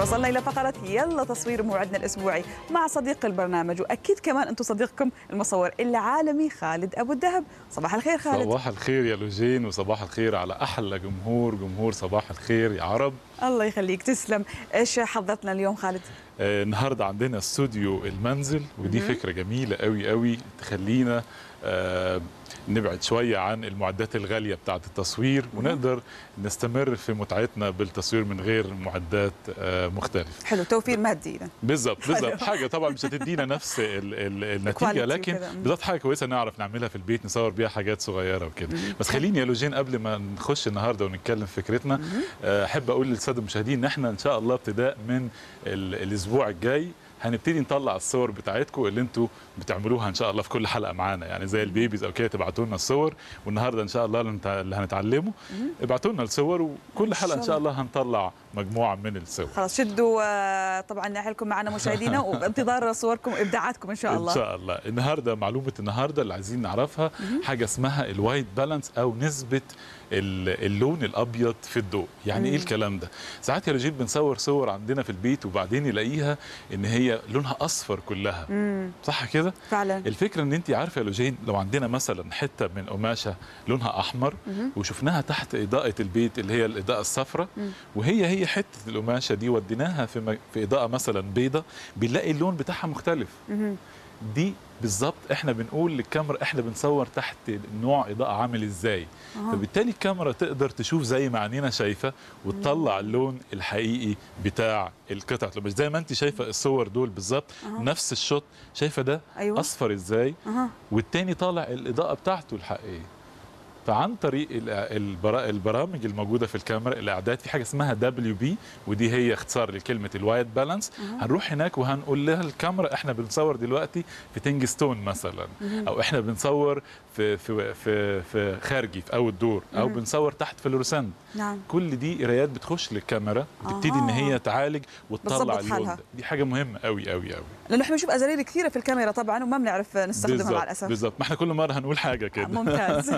وصلنا إلى فقرة يلا تصوير موعدنا الأسبوعي مع صديق البرنامج، وأكيد كمان أنتم صديقكم المصور العالمي خالد أبو الدهب. صباح الخير خالد. صباح الخير يا لوجين، وصباح الخير على أحلى جمهور صباح الخير يا عرب. الله يخليك، تسلم. إيش حضرتنا اليوم خالد؟ النهارده عندنا استوديو المنزل، ودي فكرة جميلة قوي قوي تخلينا نبعد شوية عن المعدات الغالية بتاعة التصوير، ونقدر نستمر في متعتنا بالتصوير من غير معدات مختلفة. حلو، توفير مادي. بالضبط حاجة طبعا مش هتدينا نفس النتيجة، لكن بالضبط حاجة كويسة نعرف نعملها في البيت، نصور بيها حاجات صغيرة وكده. بس خليني يا لوجين قبل ما نخش النهارده ونتكلم في فكرتنا، أحب أقول للسادة المشاهدين إن احنا إن شاء الله ابتداء من الأسبوع الجاي هنبتدي نطلع الصور بتاعتكم اللي انتوا بتعملوها ان شاء الله في كل حلقه معانا، يعني زي البيبيز او كده تبعتوا لنا الصور، والنهارده ان شاء الله اللي هنتعلمه ابعتوا لنا الصور، وكل حلقه ان شاء الله هنطلع مجموعه من الصور. خلاص شدوا طبعا نحلكم معنا مشاهدينا، وبانتظار صوركم وابداعاتكم ان شاء الله. ان شاء الله. النهارده معلومه النهارده اللي عايزين نعرفها حاجه اسمها الوايت بالانس، او نسبه اللون الابيض في الضوء. يعني ايه الكلام ده؟ ساعات يا رجيل بنصور صور عندنا في البيت وبعدين نلاقيها ان هي لونها اصفر كلها. صح كده؟ فعلا. الفكره ان انت عارفه يا لوجين، لو عندنا مثلا حته من قماشه لونها احمر وشفناها تحت اضاءه البيت اللي هي الاضاءه الصفراء، وهي حته القماشه دي وديناها في اضاءه مثلا بيضه، بنلاقي اللون بتاعها مختلف. دي بالظبط احنا بنقول للكاميرا احنا بنصور تحت نوع اضاءه عامل ازاي. فبالتالي الكاميرا تقدر تشوف زي ما عينينا شايفه وتطلع اللون الحقيقي بتاع القطعه. مش زي ما انت شايفه الصور دول بالظبط نفس الشوت، شايفه ده أيوة. اصفر ازاي والتاني طالع الاضاءه بتاعته الحقيقيه. فعن طريق البرامج الموجوده في الكاميرا، الاعداد، في حاجه اسمها WB، ودي هي اختصار لكلمه الوايت بالانس. هنروح هناك وهنقول لها الكاميرا احنا بنصور دلوقتي في تنجستون مثلا، او احنا بنصور في خارجي في اول دور، او بنصور تحت فلورسنت. كل دي قرايات بتخش للكاميرا وتبتدي ان هي تعالج وتطلع اللون ده. دي حاجه مهمه قوي قوي قوي، لانه احنا بنشوف ازرار كثيره في الكاميرا طبعا وما بنعرف نستخدمها مع الاسف. بالظبط، ما احنا كل مره هنقول حاجه كده. ممتاز.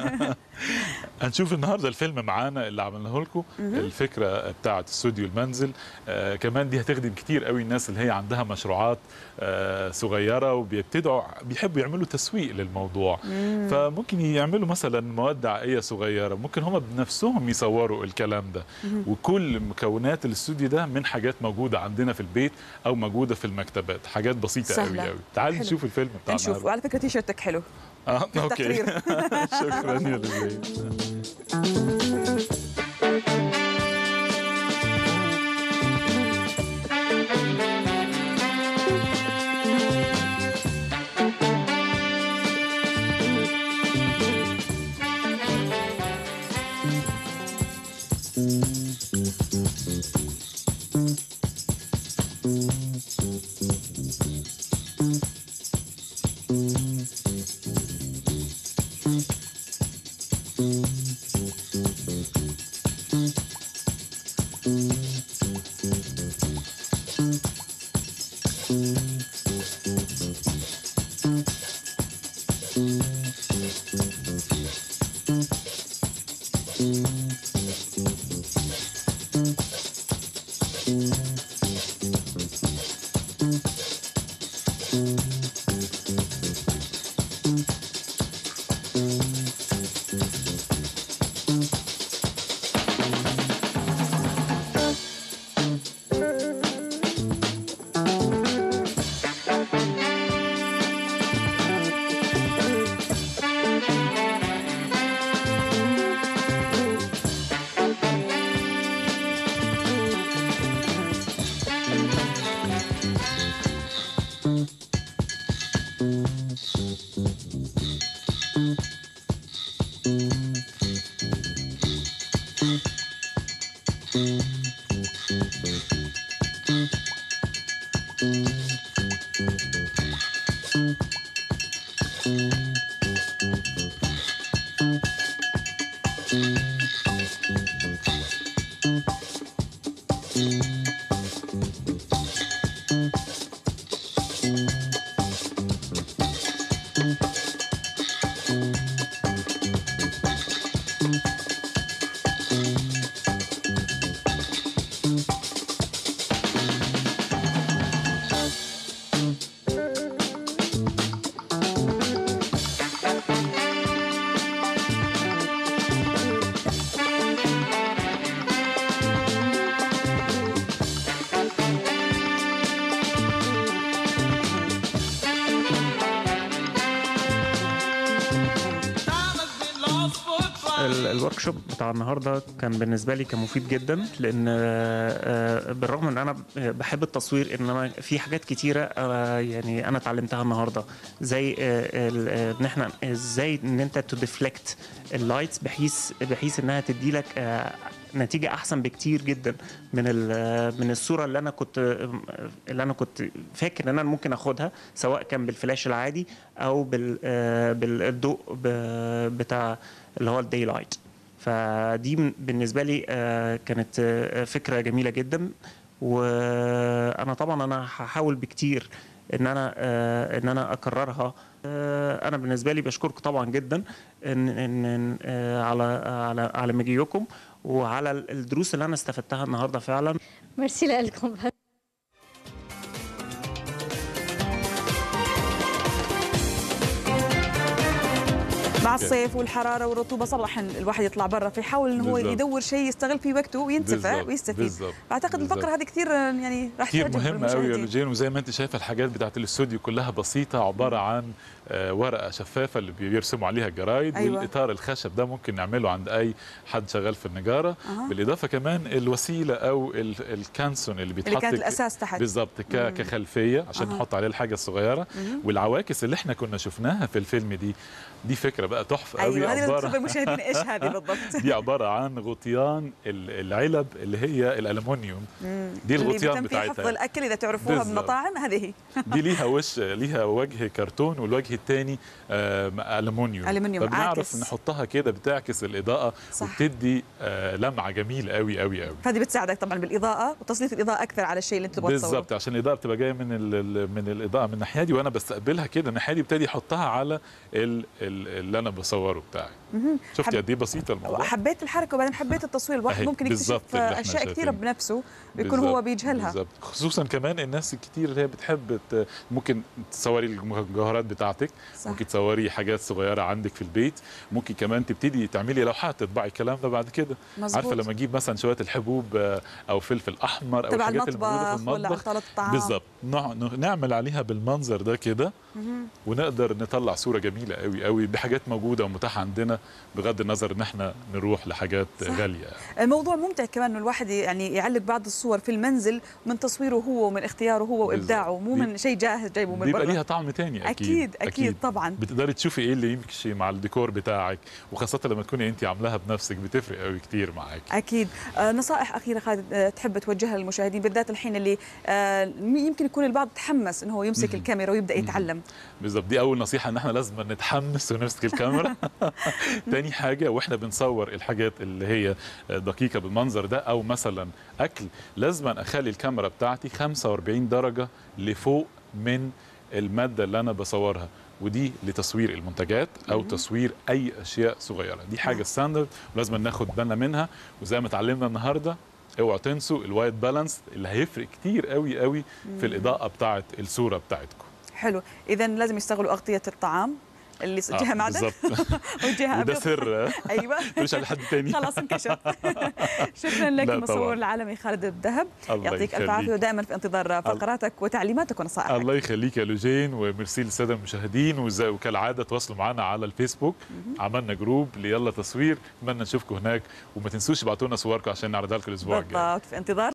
هنشوف النهارده الفيلم معانا اللي عملناه لكم، الفكره بتاعه استوديو المنزل. كمان دي هتخدم كتير قوي الناس اللي هي عندها مشروعات صغيره بيحبوا يعملوا تسويق للموضوع. فممكن يعملوا مثلا مواد دعائيه صغيره، ممكن هم بنفسهم يصوروا الكلام ده. وكل مكونات الاستوديو ده من حاجات موجوده عندنا في البيت او موجوده في المكتبات، حاجات بسيطه قوي قوي. تعالوا نشوف الفيلم بتاعنا. نشوف. وعلى فكره تيشيرتك حلو. اوكي. شكرا يا لزين. الورك شوب بتاع النهارده كان بالنسبه لي كان مفيد جدا، لان بالرغم ان انا بحب التصوير، انما في حاجات كتيره يعني انا اتعلمتها النهارده، زي ان احنا ازاي ان انت تديفلكت اللايتس بحيث انها تدي لك نتيجه احسن بكتير جدا من الصوره اللي انا كنت فاكر ان انا ممكن اخدها، سواء كان بالفلاش العادي او بالضوء بتاع اللي هو الداي لايت. فدي بالنسبه لي كانت فكره جميله جدا، وانا طبعا هحاول بكتير ان انا اكررها. انا بالنسبه لي بشكرك طبعا جدا ان على مجيئكم وعلى الدروس اللي انا استفدتها النهارده فعلا. ميرسي لكم. مع الصيف والحراره والرطوبه صراحه الواحد يطلع برا فيحاول انه هو يدور شيء يستغل فيه وقته وينتفع ويستفيد. اعتقد الفقره هذه كثير يعني راح كثير تعجب مهمه قوي يا المشاهدين. لوجين، وزي ما انت شايفه الحاجات بتاعت الاستوديو كلها بسيطه، عباره عن ورقه شفافه اللي بيرسموا عليها الجرايد. أيوة. والاطار الخشب ده ممكن نعمله عند اي حد شغال في النجاره. بالاضافه كمان الوسيله او الكانسون اللي بيتحط اللي كانت الاساس تحت بالضبط كخلفيه عشان نحط عليه الحاجه الصغيره. والعواكس اللي احنا كنا شفناها في الفيلم دي فكره بقى تحفه قوي. ايوه هذه تخبر المشاهدين ايش هذه بالضبط. دي عباره عن غطيان العلب اللي هي الالومنيوم. دي الغطيان بتاعتها حفظ الاكل اذا تعرفوها بالمطاعم هذه هي. دي ليها وش، ليها وجه كرتون والوجه الثاني الومنيوم. فبنعرف نحطها كده بتعكس الاضاءه وبتدي لمعه جميله قوي قوي قوي. فهذه بتساعدك طبعا بالاضاءه وتسليط الاضاءه اكثر على الشيء اللي انت تبغى تصوره. بالضبط، عشان الاضاءه بتبقى جايه من الاضاءه من الناحيه دي، وانا بستقبلها كده الناحيه دي ابتدي احطها على اللي انا بصوره بتاعي. شفتي قد ايه بسيطه الموضوع. حبيت الحركه وبعدين حبيت التصوير. الواحد ممكن يكتشف اشياء كثيره بنفسه بيكون هو بيجهلها. بالضبط، خصوصا كمان الناس الكثير اللي هي بتحب ممكن تصوري المجوهرات بتاعتك. صح. ممكن تصوري حاجات صغيره عندك في البيت، ممكن كمان تبتدي تعملي لوحات تطبعي الكلام ده بعد كده. مزبوط. عارفه لما اجيب مثلا شويه الحبوب او فلفل احمر او الحاجات اللي موجوده في المطبخ بالضبط نعمل عليها بالمنظر ده كده، ونقدر نطلع صوره جميله قوي قوي بحاجات موجوده ومتاحه عندنا، بغض النظر ان احنا نروح لحاجات غاليه. الموضوع ممتع كمان انه الواحد يعني يعلق بعض الصور في المنزل من تصويره هو ومن اختياره هو وابداعه، مو من شيء جاهز جايبه من برا. بيبقى ليها طعم ثاني اكيد طبعا. بتقدري تشوفي ايه اللي يمشي مع الديكور بتاعك، وخاصه لما تكوني انت عاملاها بنفسك بتفرق قوي كثير معاك. اكيد. نصائح اخيره خالد تحب توجهها للمشاهدين، بالذات الحين اللي يمكن يكون البعض تحمس انه هو يمسك الكاميرا ويبدا يتعلم. بالضبط، دي اول نصيحه، ان احنا لازم نتحمس ونمسك الكاميرا. تاني حاجه واحنا بنصور الحاجات اللي هي دقيقه بالمنظر ده او مثلا اكل، لازم اخلي الكاميرا بتاعتي 45 درجه لفوق من الماده اللي انا بصورها، ودي لتصوير المنتجات او تصوير اي اشياء صغيره. دي حاجه ستاندرد ولازم ناخد بالنا منها. وزي ما اتعلمنا النهارده اوعوا تنسوا الوايت بالانس اللي هيفرق كتير قوي قوي في الاضاءه بتاعت الصوره بتاعتكم. حلو، اذا لازم يستغلوا اغطيه الطعام اللي جهه معدن وجهه وده سر. ايوه مش على حد تاني. خلاص انكشف. شكرا لك المصور العالمي خالد الذهب، يعطيك الف عافيه، ودائما في انتظار فقراتك وتعليماتك ونصائحك. الله يخليك يا لوجين، وميرسي للساده المشاهدين، وكالعاده تواصلوا معنا على الفيسبوك. عملنا جروب ليلا تصوير، اتمنى نشوفكم هناك، وما تنسوش ابعتوا لنا صوركم عشان نعرضها لكم الاسبوع الجاي. بالضبط، في انتظار